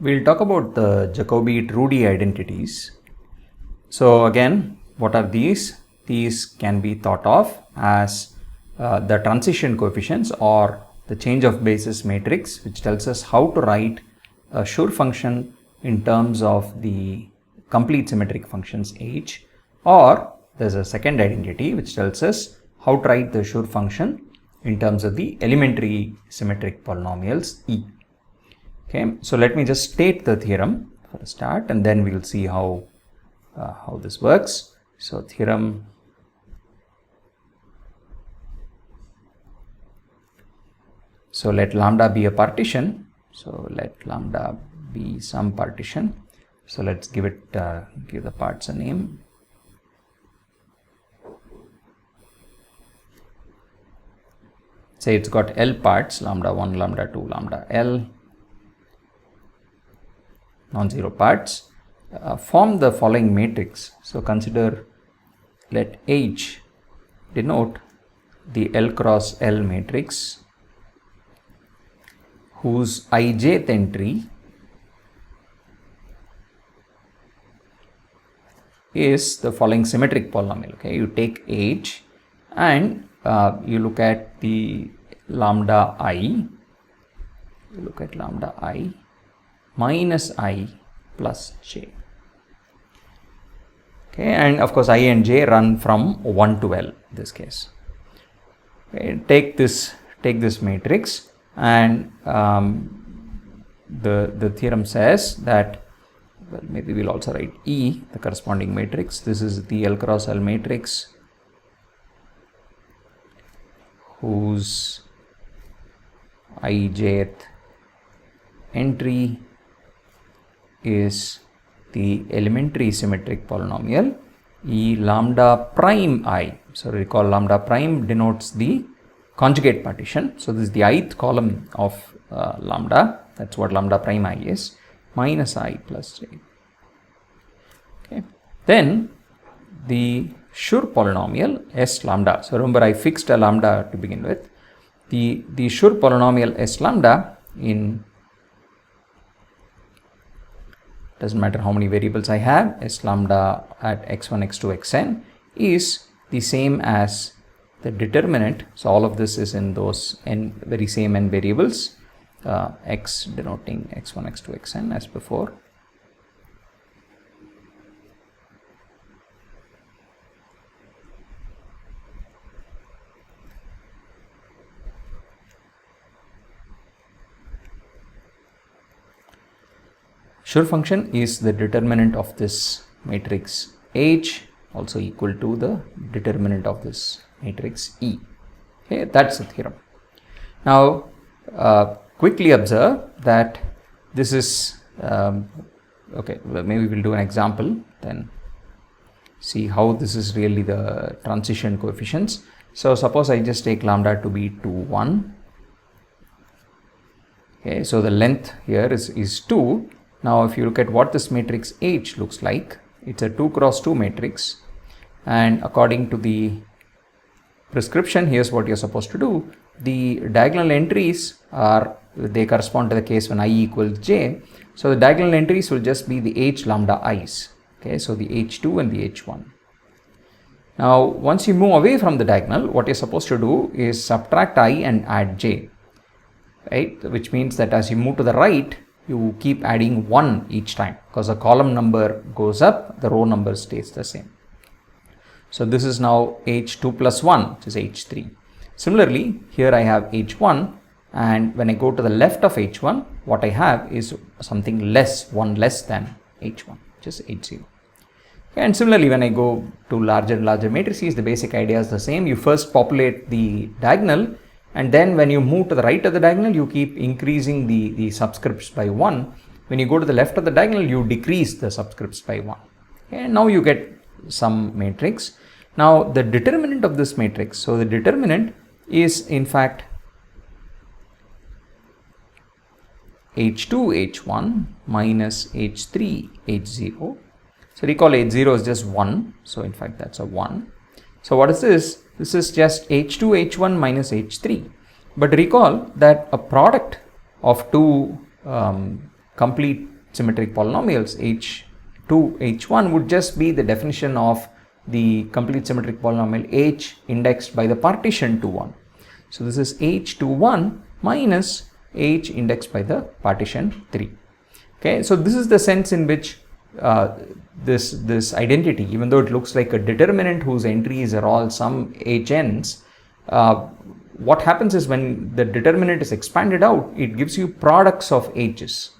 We'll talk about the Jacobi Trudi identities. So again, what are these? These can be thought of as the transition coefficients or the change of basis matrix, which tells us how to write a Schur function in terms of the complete symmetric functions H, or there's a second identity which tells us how to write the Schur function in terms of the elementary symmetric polynomials E. Okay, so let me just state the theorem for a start, and then we'll see how this works. So theorem, so let lambda be a partition. So let lambda be some partition. So let's give it give the parts a name. Say it's got L parts, lambda 1, lambda 2, lambda L, non-zero parts. Form the following matrix. So consider, let H denote the L cross L matrix whose ijth entry is the following symmetric polynomial. Okay, you take H and you look at the lambda I, minus I plus j. Okay, and of course I and j run from 1 to L in this case. Okay, take this matrix, and the theorem says that, well, maybe we'll also write E, the corresponding matrix. This is the L cross L matrix whose ijth entry is the elementary symmetric polynomial E lambda prime I. So recall, lambda prime denotes the conjugate partition. So this is the ith column of lambda. That's what lambda prime I is, minus I plus j. Okay. Then the Schur polynomial S lambda. So remember, I fixed a lambda to begin with. The Schur polynomial S lambda, in doesn't matter how many variables I have, S lambda at x1, x2, xn is the same as the determinant. So all of this is in those very same n variables, x denoting x1, x2, xn as before. Schur function is the determinant of this matrix H, also equal to the determinant of this matrix E. Okay, that's the theorem. Now quickly observe that this is okay, well, maybe we'll do an example, then see how this is really the transition coefficients. So suppose I just take lambda to be 2, 1. Okay, so the length here is 2. Now if you look at what this matrix H looks like, it's a 2 cross 2 matrix, and according to the prescription, here's what you're supposed to do. The diagonal entries they correspond to the case when I equals j. So the diagonal entries will just be the H lambda i's. Okay, so the H2 and the H1. Now once you move away from the diagonal, what you're supposed to do is subtract I and add j, right? Which means that as you move to the right, you keep adding 1 each time, because the column number goes up, the row number stays the same. So this is now H2 plus 1, which is H3. Similarly, here I have H1, and when I go to the left of H1, what I have is something less, 1 less than H1, which is H0. Okay, and similarly, when I go to larger and larger matrices, the basic idea is the same. You first populate the diagonal, and then when you move to the right of the diagonal, you keep increasing the subscripts by 1. When you go to the left of the diagonal, you decrease the subscripts by 1. Okay, and now you get some matrix. Now the determinant of this matrix, so the determinant is in fact H2 H1 minus H3 H0. So recall H0 is just 1, so in fact that's a 1. So what is this? This is just H2 H1 minus H3. But recall that a product of two complete symmetric polynomials, H2, H1 would just be the definition of the complete symmetric polynomial H indexed by the partition 2, 1. So this is H21 minus H indexed by the partition 3. Okay, so this is the sense in which this identity, even though it looks like a determinant whose entries are all some HNs, what happens is when the determinant is expanded out, it gives you products of H's,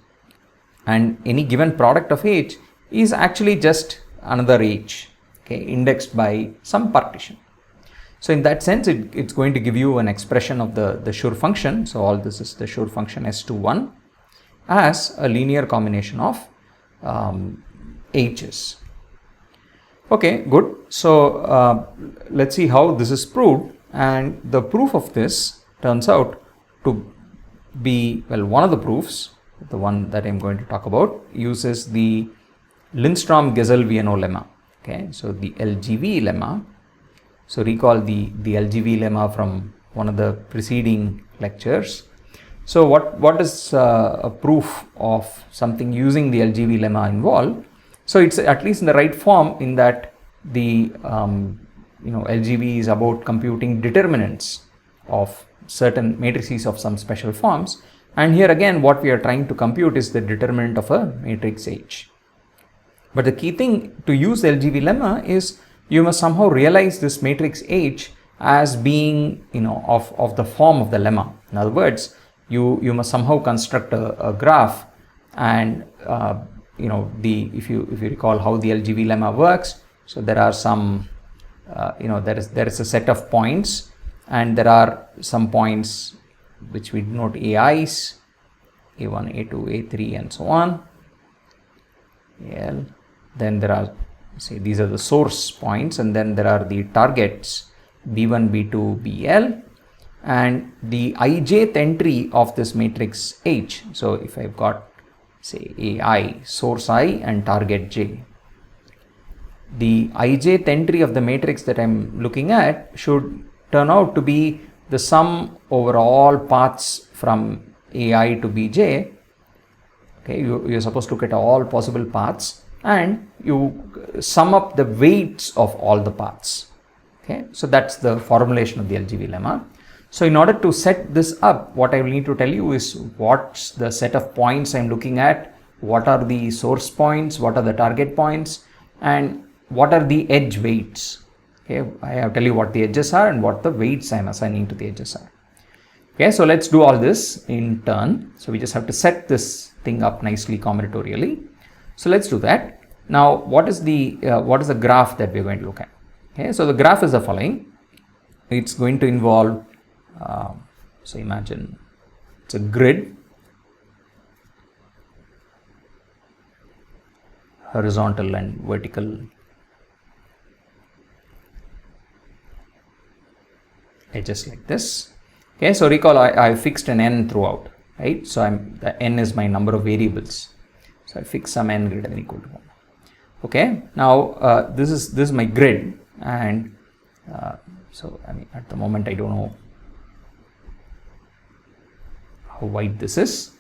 and any given product of H is actually just another H, okay, indexed by some partition. So in that sense, it's going to give you an expression of the Schur function. So all this is the Schur function S21 as a linear combination of H's. Okay, good. So let's see how this is proved. And the proof of this turns out to be, well, one of the proofs, the one that I'm going to talk about, uses the Lindstrom-Gesell-Vienno lemma. Okay, so the LGV lemma. So recall the LGV lemma from one of the preceding lectures. So what is a proof of something using the LGV lemma involved? So it's at least in the right form, in that the LGV is about computing determinants of certain matrices of some special forms, and here again what we are trying to compute is the determinant of a matrix H. But the key thing to use the LGV lemma is you must somehow realize this matrix H as being of the form of the lemma. In other words, you must somehow construct a graph, and if you recall how the LGV lemma works, so there are some there is a set of points, and there are some points which we denote AIs, A1, A2, A3 and so on. Then there are, say, these are the source points, and then there are the targets B1, B2, BL, and the ijth entry of this matrix H. So if I've got, say, AI, source I and target J, the ijth entry of the matrix that I'm looking at should turn out to be the sum over all paths from AI to Bj. Okay, you're supposed to look at all possible paths and you sum up the weights of all the paths. Okay, so that's the formulation of the LGV lemma. So in order to set this up, what I will need to tell you is what's the set of points I'm looking at, what are the source points, what are the target points, and what are the edge weights. Okay, I have to tell you what the edges are and what the weights I'm assigning to the edges are. Okay, so let's do all this in turn. So we just have to set this thing up nicely combinatorially. So let's do that. Now, what is the graph that we're going to look at? Okay, so the graph is the following. It's going to involve, so imagine it's a grid, horizontal and vertical edges like this. Okay, so recall I fixed an n throughout, right? So the n is my number of variables. So I fix some n greater than or equal to 1. Okay, now this is my grid, and so I mean at the moment I don't know how wide this is,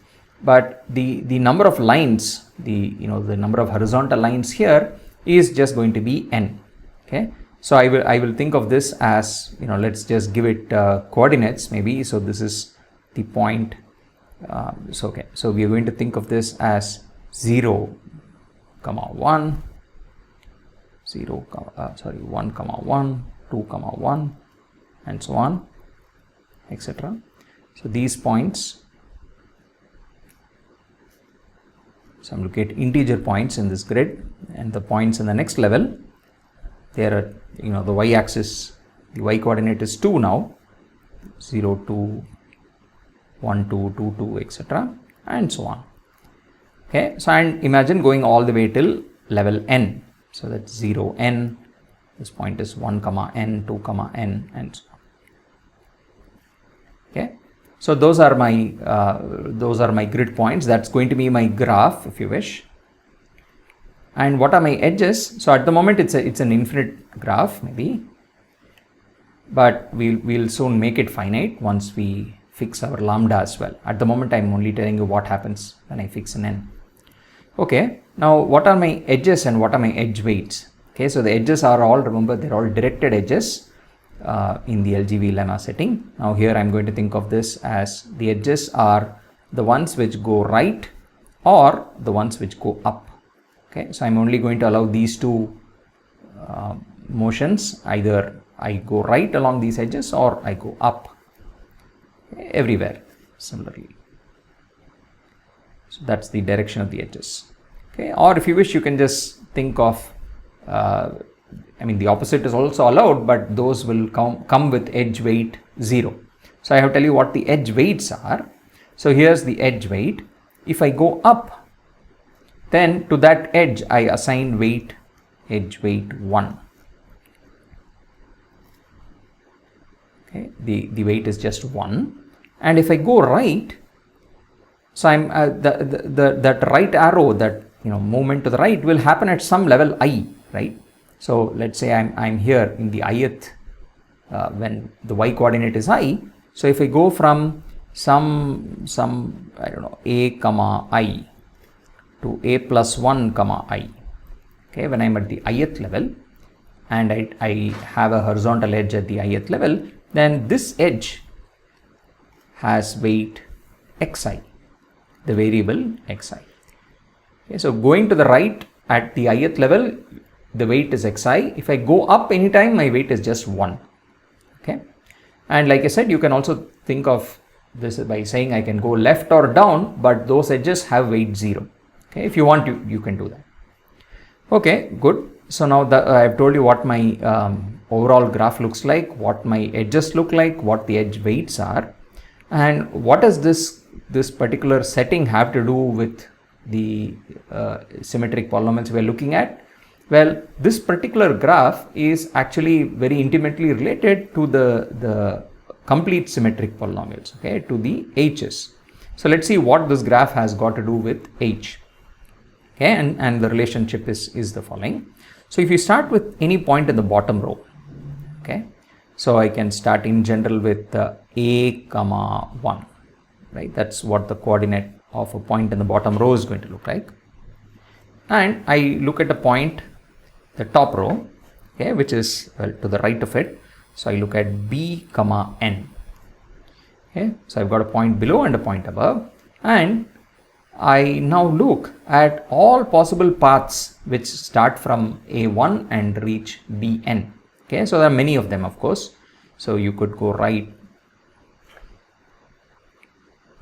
but the number of lines, the number of horizontal lines here is just going to be n. Okay, so I will think of this as, let's just give it coordinates maybe. So this is the point. So we are going to think of this as 0, 1, 0, 1, 1, 2, 1, and so on, etc. So these points. So I'm looking at integer points in this grid, and the points in the next level, there are, the y-axis, the y coordinate is 2 now, 0, 2, 1, 2, 2, 2, etc. and so on. Okay, so and imagine going all the way till level n. So that's 0, n, this point is 1, n, 2, n, and so on. Okay, so those are my grid points. That's going to be my graph, if you wish. And what are my edges? So at the moment it's an infinite graph maybe, but we'll soon make it finite once we fix our lambda as well. At the moment I'm only telling you what happens when I fix an n. Okay, now what are my edges and what are my edge weights? Okay, so the edges are all, remember, they're all directed edges in the LGV lemma setting. Now here I'm going to think of this as the edges are the ones which go right or the ones which go up. Okay, so I'm only going to allow these two motions. Either I go right along these edges or I go up, okay, everywhere similarly. So that's the direction of the edges. Okay, or if you wish, you can just think of the opposite is also allowed, but those will come with edge weight 0. So I have to tell you what the edge weights are. So here's the edge weight. If I go up, then to that edge I assign edge weight 1. Okay, the weight is just 1. And if I go right, so I'm that right arrow, that movement to the right will happen at some level I, right? So let's say I'm here in the ith when the y coordinate is I. So if I go from some I don't know, a comma I to a plus 1 comma I, okay, when I'm at the ith level and I have a horizontal edge at the ith level, then this edge has weight xi, the variable xi. Okay, so going to the right at the ith level, the weight is xi. If I go up anytime, my weight is just 1. Okay, and like I said, you can also think of this by saying I can go left or down, but those edges have weight 0. Okay, if you want, you can do that. Okay, good. So now I've told you what my overall graph looks like, what my edges look like, what the edge weights are, and what does this particular setting have to do with the symmetric polynomials we are looking at? Well, this particular graph is actually very intimately related to the complete symmetric polynomials, okay, to the h's. So let's see what this graph has got to do with h. Okay, and the relationship is the following. So if you start with any point in the bottom row, okay, so I can start in general with a comma 1, right? That's what the coordinate of a point in the bottom row is going to look like. And I look at a point, the top row, okay, which is to the right of it. So I look at b comma n. Okay, so I've got a point below and a point above, and I now look at all possible paths which start from a1 and reach bn. Okay, so there are many of them, of course. So you could go right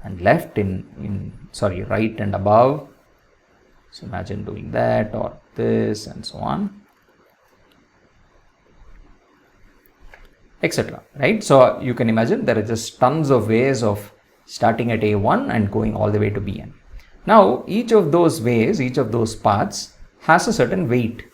and left right and above. So imagine doing that, or this, and so on, etc. Right? So you can imagine there are just tons of ways of starting at a1 and going all the way to bn. Now each of those ways, each of those paths has a certain weight,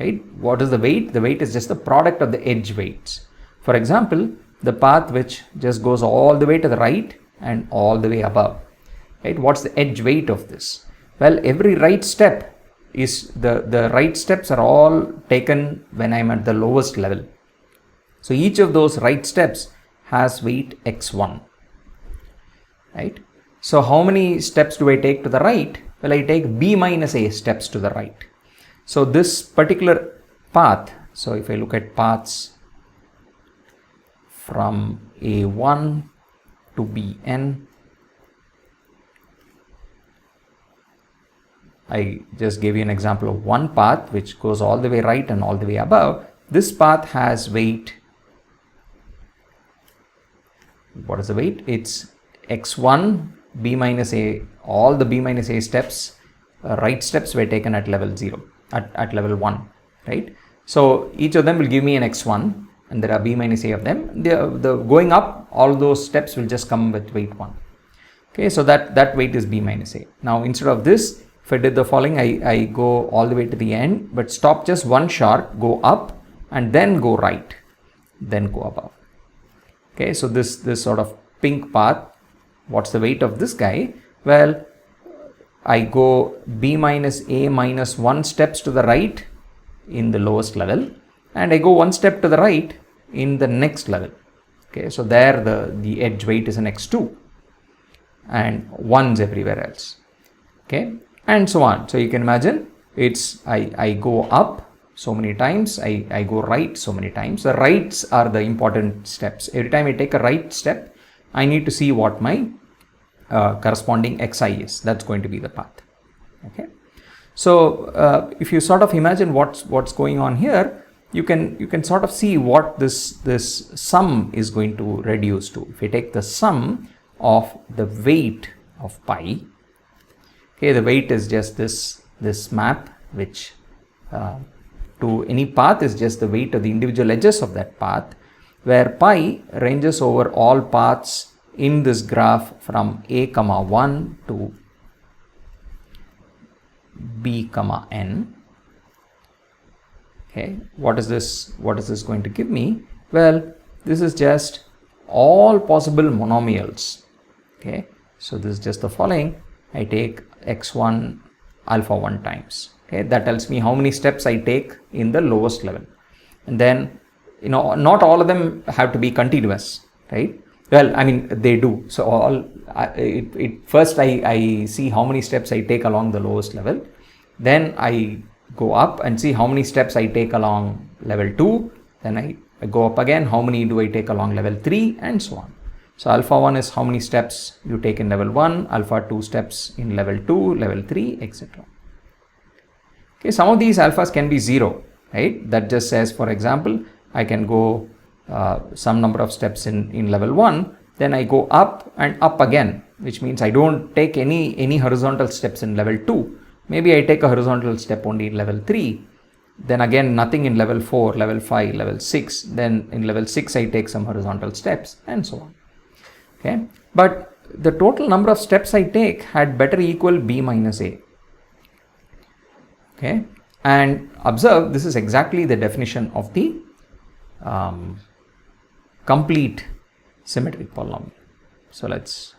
right? What is the weight? The weight is just the product of the edge weights. For example, the path which just goes all the way to the right and all the way above, right? What's the edge weight of this? Well, every right step is the right steps are all taken when I'm at the lowest level. So each of those right steps has weight x1, right? So how many steps do I take to the right? Well, I take b minus a steps to the right. So this particular path, so if I look at paths from a1 to bn, I just gave you an example of one path which goes all the way right and all the way above. This path has weight. What is the weight? It's x1, b minus a, all the b minus a steps, right steps were taken at level 0, at level 1, right? So each of them will give me an x1 and there are b minus a of them. The going up, all those steps will just come with weight 1. Okay, so that weight is b minus a. Now instead of this, if I did the following, I go all the way to the end, but stop just one shot, go up and then go right, then go above. Okay, so this sort of pink path, what's the weight of this guy? Well, I go b minus a minus 1 steps to the right in the lowest level, and I go 1 step to the right in the next level. Okay, so there the edge weight is an x2 and 1s everywhere else. Okay, and so on. So you can imagine it's I go up so many times, I go right so many times. The rights are the important steps. Every time I take a right step, I need to see what my corresponding xi is. That's going to be the path. Okay. So if you sort of imagine what's going on here, you can sort of see what this sum is going to reduce to. If we take the sum of the weight of pi, okay, the weight is just this map, which to any path is just the weight of the individual edges of that path, where pi ranges over all paths in this graph from a comma 1 to b comma n. Okay, what is this going to give me? Well, this is just all possible monomials. Okay, so this is just the following. I take x1 alpha 1 times. Okay, that tells me how many steps I take in the lowest level, and then not all of them have to be continuous, right? Well, I mean they do. So first I see how many steps I take along the lowest level, then I go up and see how many steps I take along level 2, then I go up again, how many do I take along level 3, and so on. So alpha 1 is how many steps you take in level 1, alpha 2 steps in level 2, level 3, etc. Okay, some of these alphas can be 0, right? That just says, for example, I can go some number of steps in level 1, then I go up and up again, which means I don't take any horizontal steps in level 2. Maybe I take a horizontal step only in level 3, then again nothing in level 4, level 5, level 6, then in level 6 I take some horizontal steps, and so on. Okay, but the total number of steps I take had better equal b minus a. Okay, and observe, this is exactly the definition of the complete symmetric polynomial. So let's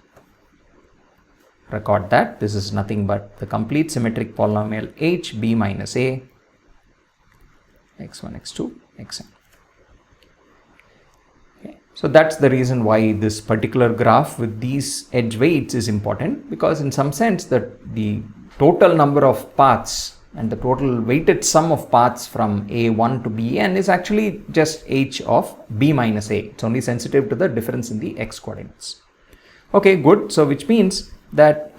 record that. This is nothing but the complete symmetric polynomial h b minus a x1 x2 xn. Okay. So that's the reason why this particular graph with these edge weights is important, because in some sense that the total number of paths and the total weighted sum of paths from a1 to bn is actually just h of b minus a. It's only sensitive to the difference in the x coordinates. Okay, good. So which means that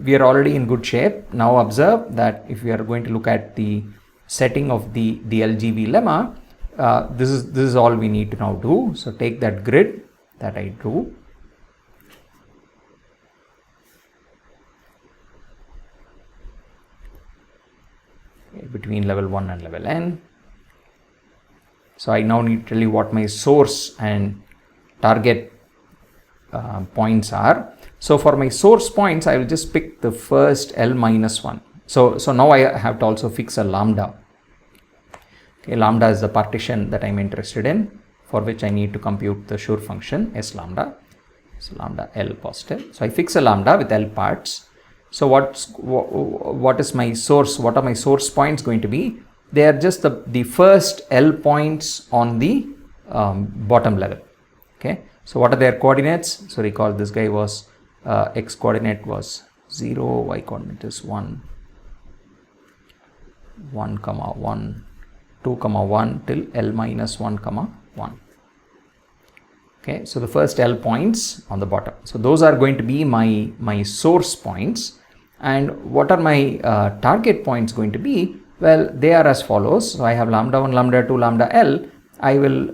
we are already in good shape. Now observe that if we are going to look at the setting of the LGV lemma, this is all we need to now do. So take that grid that I drew, between level 1 and level n. So I now need to tell you what my source and target points are. So for my source points, I will just pick the first L minus 1. So now I have to also fix a lambda. Okay, lambda is the partition that I'm interested in, for which I need to compute the Schur function S lambda. So lambda L positive. So I fix a lambda with L parts. So what is my source? What are my source points going to be? They are just the first L points on the bottom level. Okay. So what are their coordinates? So recall this guy was x coordinate was 0, y coordinate is 1, 1 comma 1, 2 comma 1 till L minus 1 comma 1. Okay. So the first L points on the bottom. So those are going to be my source points. And what are my target points going to be? Well, they are as follows. So I have lambda 1, lambda 2, lambda L. I will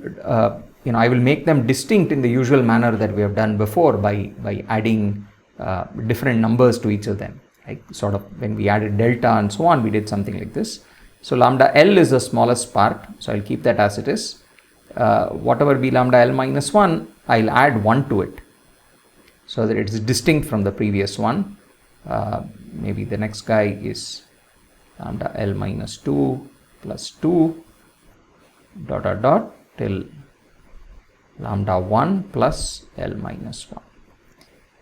I will make them distinct in the usual manner that we have done before by adding different numbers to each of them. Like sort of when we added delta and so on, we did something like this. So lambda L is the smallest part. So I'll keep that as it is. Whatever be lambda L minus 1, I'll add 1 to it, so that it is distinct from the previous one. Maybe the next guy is lambda L minus 2 plus 2 dot dot dot till lambda 1 plus L minus 1.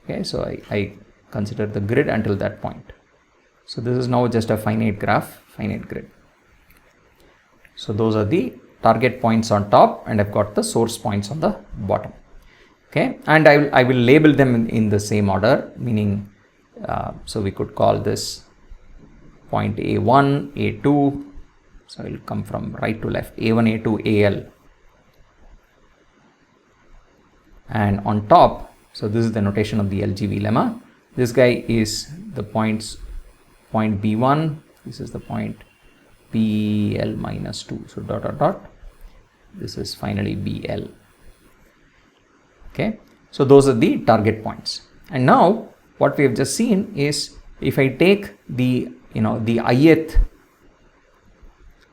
Okay, so I consider the grid until that point. So this is now just a finite graph, finite grid. So those are the target points on top, and I've got the source points on the bottom. Okay, and I will label them in the same order, meaning so we could call this point A1, A2, so it will come from right to left, A1, A2, AL. And on top, so this is the notation of the LGV lemma. This guy is the point B1, this is the point BL minus 2, so dot dot dot, this is finally BL. Okay, so those are the target points. And now what we have just seen is, if I take the the ith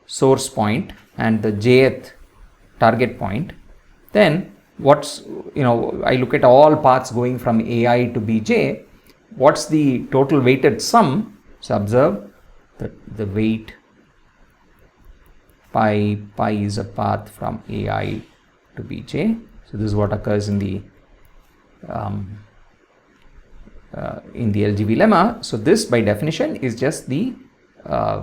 source point and the jth target point, then what's I look at all paths going from AI to Bj, what's the total weighted sum? So observe that the weight pi is a path from AI to Bj. So this is what occurs in the LGV lemma. So this by definition is just the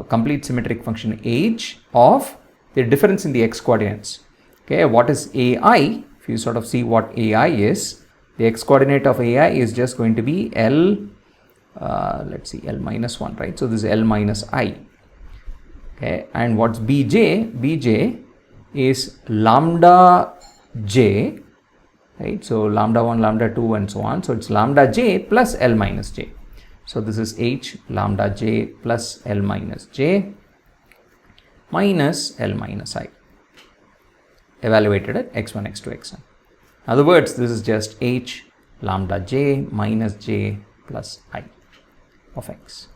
complete symmetric function h of the difference in the x coordinates. Okay, what is AI? If you sort of see what AI is, the x coordinate of AI is just going to be L, let's see, L minus 1, right? So this is L minus I. Okay, and what's Bj? Bj is lambda j, right? So lambda 1, lambda 2 and so on. So it's lambda j plus L minus j. So this is h lambda j plus L minus j minus L minus I, evaluated at x1, x2, xn. In other words, this is just h lambda j minus j plus I of x.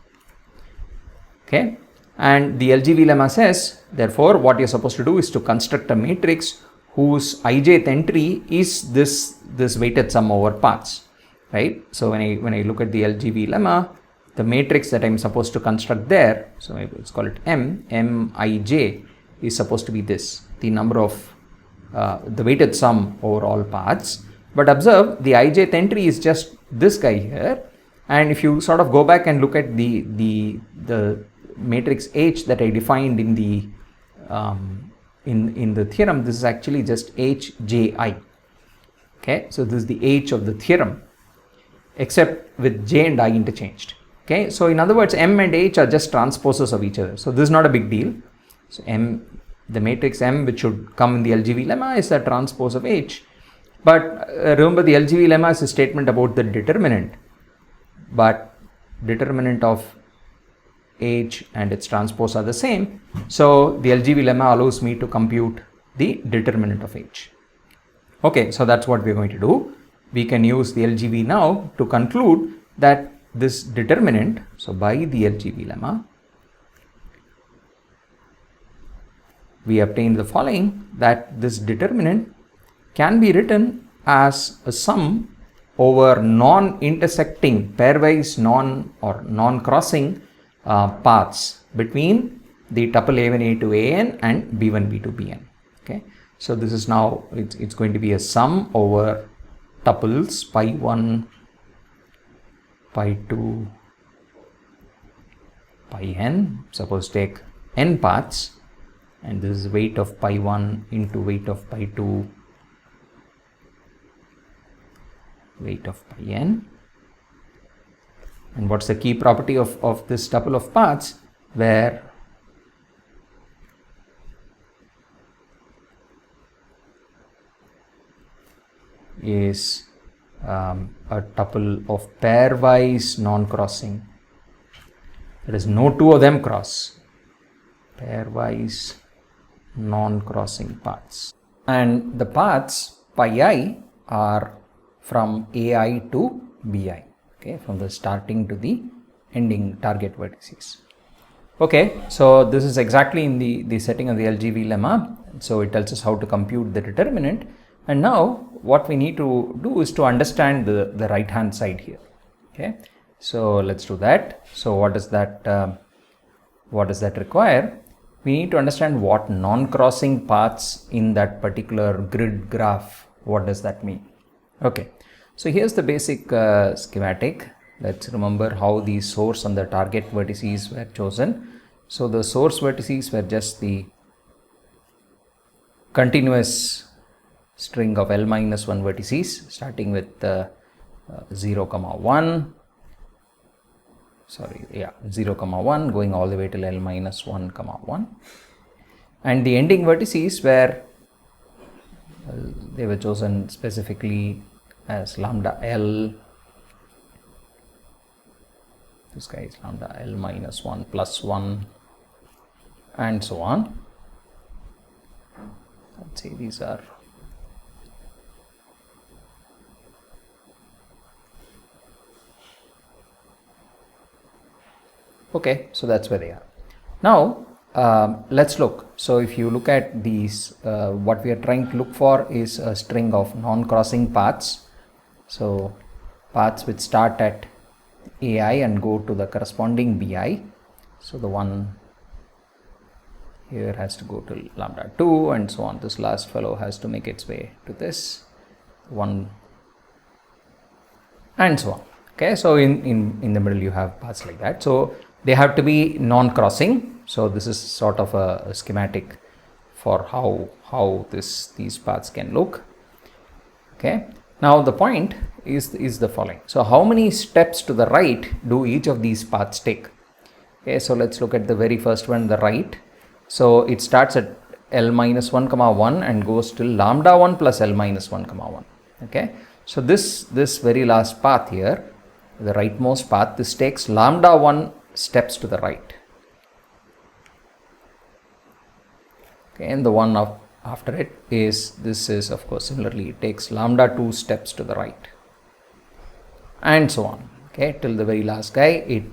Okay, and the LGV lemma says, therefore, what you're supposed to do is to construct a matrix whose ijth entry is this weighted sum over paths, right? So when I look at the LGV lemma, the matrix that I'm supposed to construct there, so let's call it Mij is supposed to be this, the number of the weighted sum over all paths. But observe, the ijth entry is just this guy here, and if you sort of go back and look at the matrix H that I defined in the in the theorem, this is actually just Hji. Okay, so this is the H of the theorem, except with J and I interchanged. Okay, so in other words, M and H are just transposes of each other. So this is not a big deal. So the matrix M, which should come in the LGV lemma, is a transpose of H. But remember, the LGV lemma is a statement about the determinant, but determinant of H and its transpose are the same. So the LGV lemma allows me to compute the determinant of H. Okay, so that's what we're going to do. We can use the LGV now to conclude that this determinant, so by the LGV lemma, we obtain the following, that this determinant can be written as a sum over non-intersecting, pairwise non-crossing paths between the tuple A1, A2, An and B1, B2, Bn. Okay, so this is now, it's going to be a sum over tuples pi 1, pi 2, pi n. Suppose take n paths, and this is weight of pi 1 into weight of pi 2, weight of pi n. And what's the key property of this tuple of paths, where is a tuple of pairwise non-crossing, that is no two of them cross, pairwise non-crossing paths, and the paths pi I are from AI to Bi, okay, from the starting to the ending target vertices. Okay, so this is exactly in the setting of the LGV lemma. So it tells us how to compute the determinant, and now what we need to do is to understand the right hand side here. Okay, so let's do that. So what does that require? We need to understand what non-crossing paths in that particular grid graph, what does that mean? Okay, so here's the basic schematic. Let's remember how the source and the target vertices were chosen. So the source vertices were just the continuous string of L minus 1 vertices starting with 0, 1. 0 comma 1 going all the way till L minus 1 comma 1, and the ending vertices were they were chosen specifically as lambda L. This guy is lambda L minus 1 plus 1 and so on. Let's say these are okay, so that's where they are. Now let's look. So if you look at these, what we are trying to look for is a string of non-crossing paths. So paths which start at AI and go to the corresponding BI. So the one here has to go to lambda 2 and so on. This last fellow has to make its way to this one and so on. Okay, so in the middle you have paths like that. So they have to be non-crossing. So this is sort of a schematic for how these paths can look. Okay, now the point is the following. So how many steps to the right do each of these paths take? Okay, so let's look at the very first one, the right. So it starts at L minus 1 comma 1 and goes till lambda 1 plus L minus 1 comma 1. Okay, so this very last path here, the rightmost path, this takes lambda 1 steps to the right. Okay, and the one after it is, this is of course similarly, it takes lambda 2 steps to the right and so on. Okay, till the very last guy, it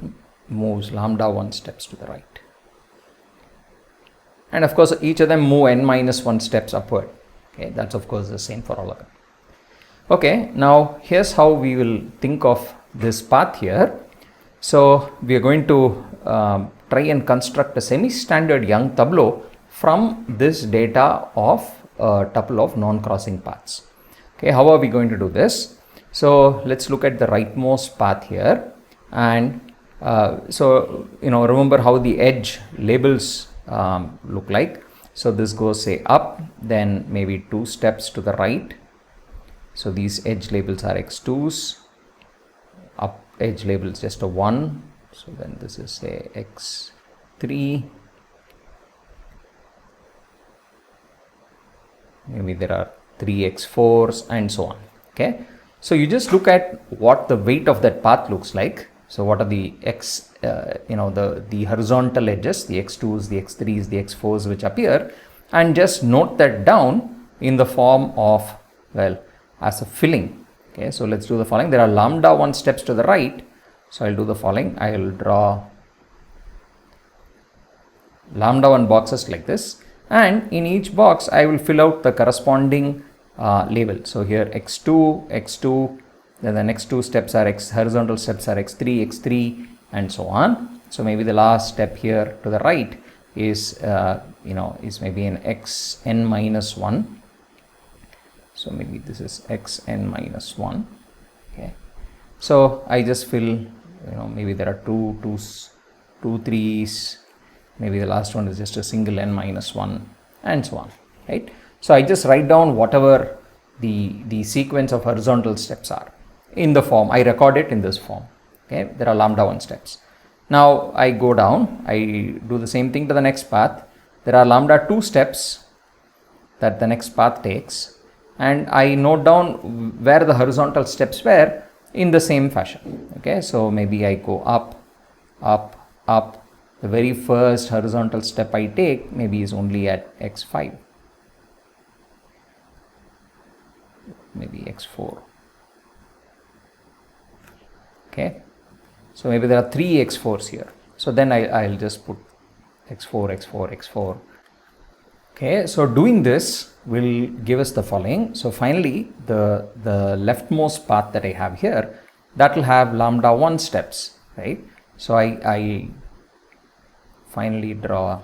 moves lambda 1 steps to the right. And of course each of them move n minus 1 steps upward. Okay, that's of course the same for all of them. Okay, now here's how we will think of this path here. So we are going to try and construct a semi-standard Young tableau from this data of a tuple of non-crossing paths. Okay, how are we going to do this? So let's look at the rightmost path here, and so remember how the edge labels look like. So this goes say up, then maybe 2 steps to the right. So these edge labels are x2s, up edge label is just a 1, so then this is say x3, maybe there are 3 x4s and so on. Okay, so you just look at what the weight of that path looks like. So what are the the horizontal edges, the x2s, the x3s, the x4s which appear, and just note that down in the form of, well, as a filling. Okay, so let's do the following. There are lambda 1 steps to the right. So I'll do the following. I will draw lambda 1 boxes like this, and in each box I will fill out the corresponding label. So here x2, x2, then the next 2 steps are horizontal steps are x3, x3 and so on. So maybe the last step here to the right is is maybe an xn minus 1. So maybe this is xn minus 1. Okay, so I just fill, maybe there are 2 2s, 2 3s, maybe the last one is just a single n minus 1 and so on, right? So I just write down whatever the sequence of horizontal steps are in the form. I record it in this form. Okay, there are lambda 1 steps. Now I go down, I do the same thing to the next path. There are lambda 2 steps that the next path takes, and I note down where the horizontal steps were in the same fashion. Okay, so maybe I go up, up, up. The very first horizontal step I take maybe is only at x5, maybe x4. Okay, so maybe there are 3 x4s here. So then I'll just put x4, x4, x4. Okay, so doing this will give us the following. So finally, the leftmost path that I have here, that will have lambda 1 steps, right? So I finally draw,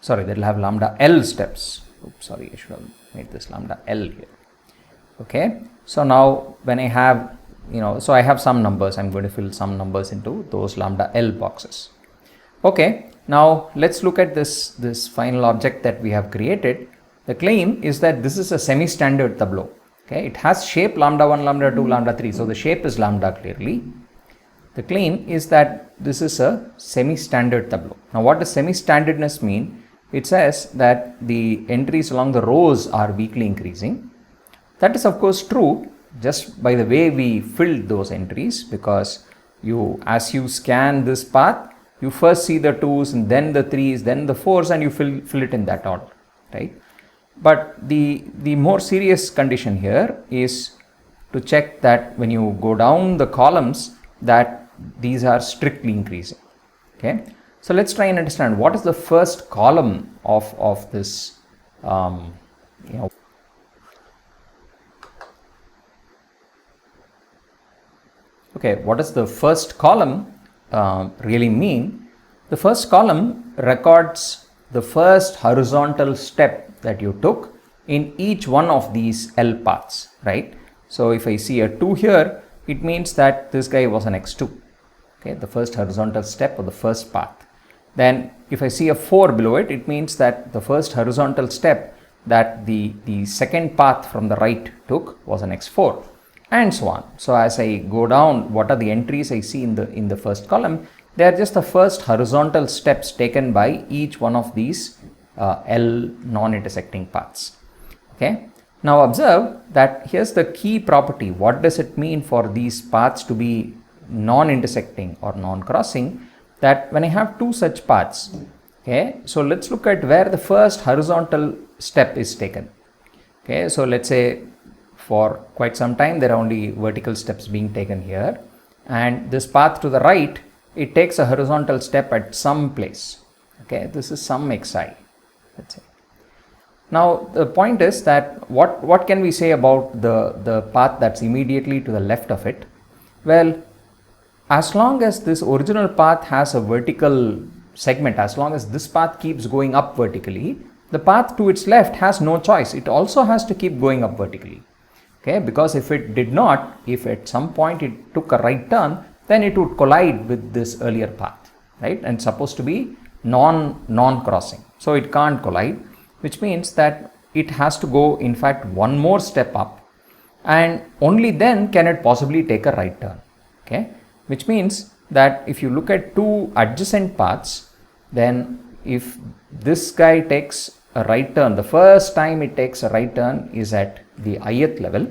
sorry, that will have lambda L steps. Oops, sorry, I should have made this lambda L here. Okay, so now when I have, so I have some numbers, I'm going to fill some numbers into those lambda L boxes. Okay, now let's look at this final object that we have created. The claim is that this is a semi-standard tableau. Okay, it has shape lambda 1, lambda 2, lambda 3. So the shape is lambda clearly. The claim is that this is a semi-standard tableau. Now what does semi-standardness mean? It says that the entries along the rows are weakly increasing. That is of course true just by the way we filled those entries, because as you scan this path, you first see the 2s and then the 3s, then the 4s, and you fill it in that order, right? But the more serious condition here is to check that when you go down the columns, that these are strictly increasing. Okay, so let's try and understand what is the first column of this. Okay, what does the first column really mean? The first column records the first horizontal step that you took in each one of these L paths, right? So if I see a 2 here, it means that this guy was an x2, okay, the first horizontal step of the first path. Then if I see a 4 below it, it means that the first horizontal step that the second path from the right took was an x4, and so on. So as I go down, what are the entries I see in the first column? They are just the first horizontal steps taken by each one of these L non-intersecting paths. Okay. Now observe that here's the key property. What does it mean for these paths to be non-intersecting or non-crossing? That when I have two such paths, okay, so let's look at where the first horizontal step is taken. Okay, so let's say for quite some time there are only vertical steps being taken here, and this path to the right, it takes a horizontal step at some place. Okay, this is some xi, let's say. Now the point is that what can we say about the path that's immediately to the left of it? Well, as long as this original path has a vertical segment, as long as this path keeps going up vertically, the path to its left has no choice. It also has to keep going up vertically. Okay, because if it did not, if at some point it took a right turn, then it would collide with this earlier path, right? And it's supposed to be non-crossing. So it can't collide, which means that it has to go, in fact, one more step up, and only then can it possibly take a right turn. Okay, which means that if you look at two adjacent paths, then if this guy takes a right turn, the first time it takes a right turn is at the ith level,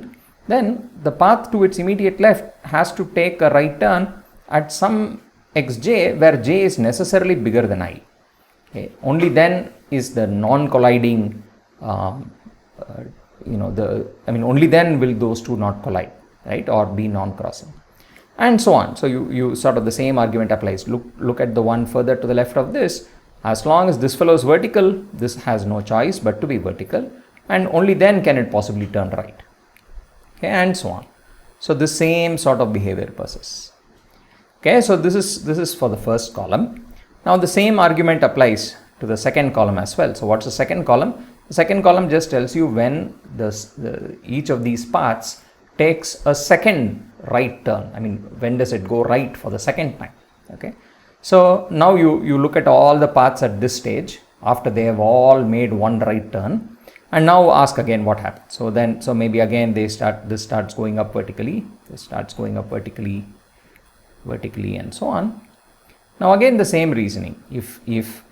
then the path to its immediate left has to take a right turn at some xj where j is necessarily bigger than I. Okay, only then is the non-colliding, only then will those two not collide, right, or be non-crossing, and so on. So you sort of the same argument applies. Look at the one further to the left of this. As long as this fellow is vertical, this has no choice but to be vertical, and only then can it possibly turn right. Okay, and so on. So the same sort of behavior persists. Okay, so this is for the first column. Now the same argument applies to the second column as well. So what's the second column? The second column just tells you when each of these paths takes a second right turn. I mean, when does it go right for the second time? Okay. So now you look at all the paths at this stage after they have all made one right turn, and now ask again what happens. So maybe again this starts going up vertically, this starts going up vertically, and so on. Now again the same reasoning. If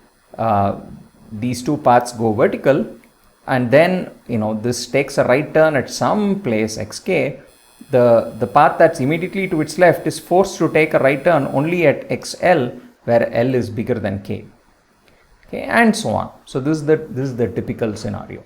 these two paths go vertical, and then this takes a right turn at some place xk, the path that's immediately to its left is forced to take a right turn only at xl, where L is bigger than k. Okay, and so on. So this is the typical scenario.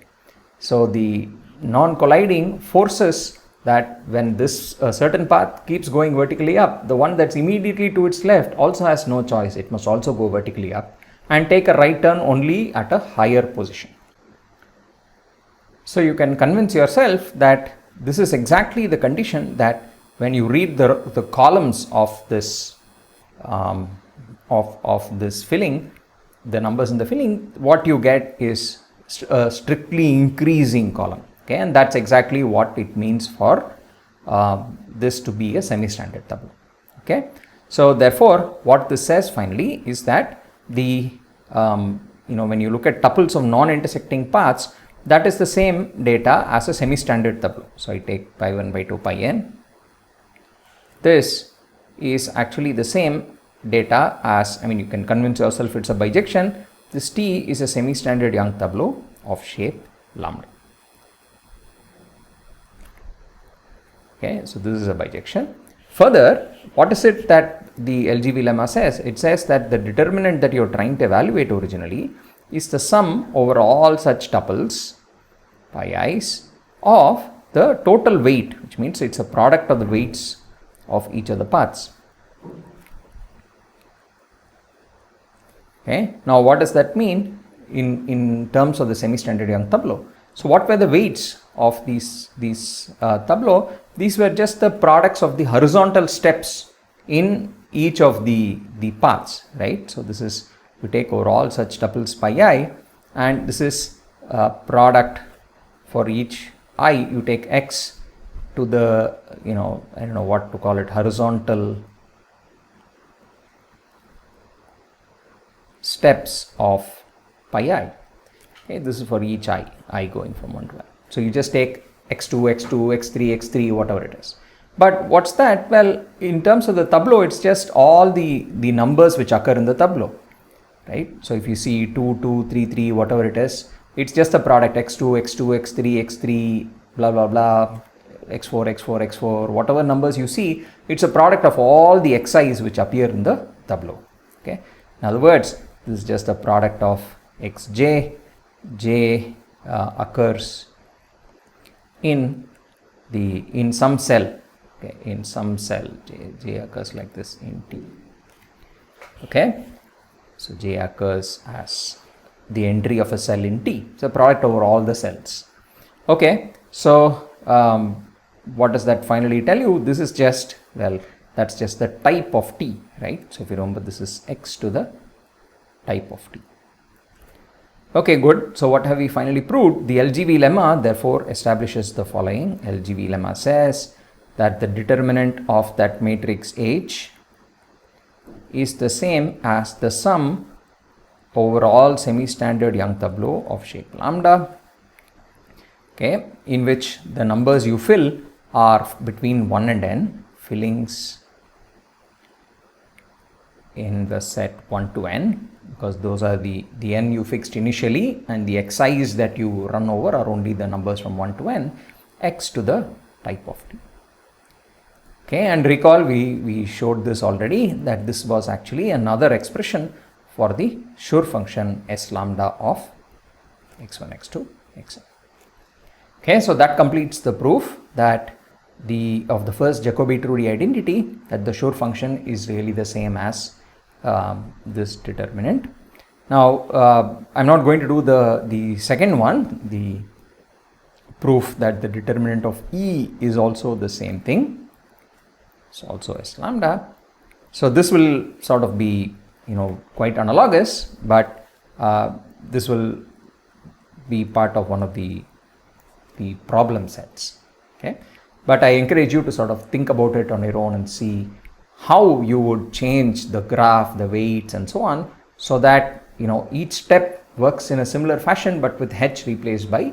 So the non-colliding forces that when this certain path keeps going vertically up, the one that's immediately to its left also has no choice. It must also go vertically up and take a right turn only at a higher position. So you can convince yourself that this is exactly the condition that when you read the columns of this of this filling, the numbers in the filling, what you get is a strictly increasing column. Okay, and that's exactly what it means for this to be a semi-standard tableau. Okay, so therefore what this says finally is that the when you look at tuples of non-intersecting paths, that is the same data as a semi-standard tableau. So I take pi 1 by 2 pi n. This is actually the same data as, I mean, you can convince yourself it's a bijection. This T is a semi-standard Young tableau of shape lambda. Okay, so this is a bijection. Further, what is it that the LGV lemma says? It says that the determinant that you're trying to evaluate originally is the sum over all such tuples pi i's of the total weight, which means it's a product of the weights of each of the paths. Okay, now what does that mean in terms of the semi-standard Young tableau? So what were the weights of these tableau? These were just the products of the horizontal steps in each of the paths, right? So this is, you take over all such tuples pi I, and this is a product for each I. You take x to the, I don't know what to call it, horizontal steps of pi I. Okay, this is for each I going from 1 to I. So you just take x2, x2, x3, x3, whatever it is. But what's that? Well, in terms of the tableau, it's just all the numbers which occur in the tableau, right? So if you see 2, 2, 3, 3, whatever it is, it's just a product x2, x2, x3, x3, blah, blah, blah, x4, x4, x4, whatever numbers you see, it's a product of all the xi's which appear in the tableau. Okay. In other words, this is just a product of xj. J occurs in some cell. Okay, in some cell, j occurs like this in T. Okay, so j occurs as the entry of a cell in T. It's a product over all the cells. Okay, so what does that finally tell you? This is just, well, that's just the type of T, right? So if you remember, this is x to the type of T. Okay, good. So what have we finally proved? The LGV lemma therefore establishes the following. LGV lemma says that the determinant of that matrix H is the same as the sum over all semi-standard Young tableau of shape lambda, okay, in which the numbers you fill are between 1 and n, fillings in the set 1 to n, because those are the n you fixed initially, and the xi's that you run over are only the numbers from 1 to n, x to the type of T. Okay, and recall we showed this already, that this was actually another expression for the Schur function s lambda of x1, x2, xn. Okay, so that completes the proof that of the first Jacobi Trudi identity, that the Schur function is really the same as this determinant. Now I'm not going to do the second one, the proof that the determinant of E is also the same thing. It's also s lambda. So this will sort of be quite analogous, but this will be part of one of the problem sets. Okay, but I encourage you to sort of think about it on your own and see how you would change the graph, the weights and so on, so that each step works in a similar fashion but with h replaced by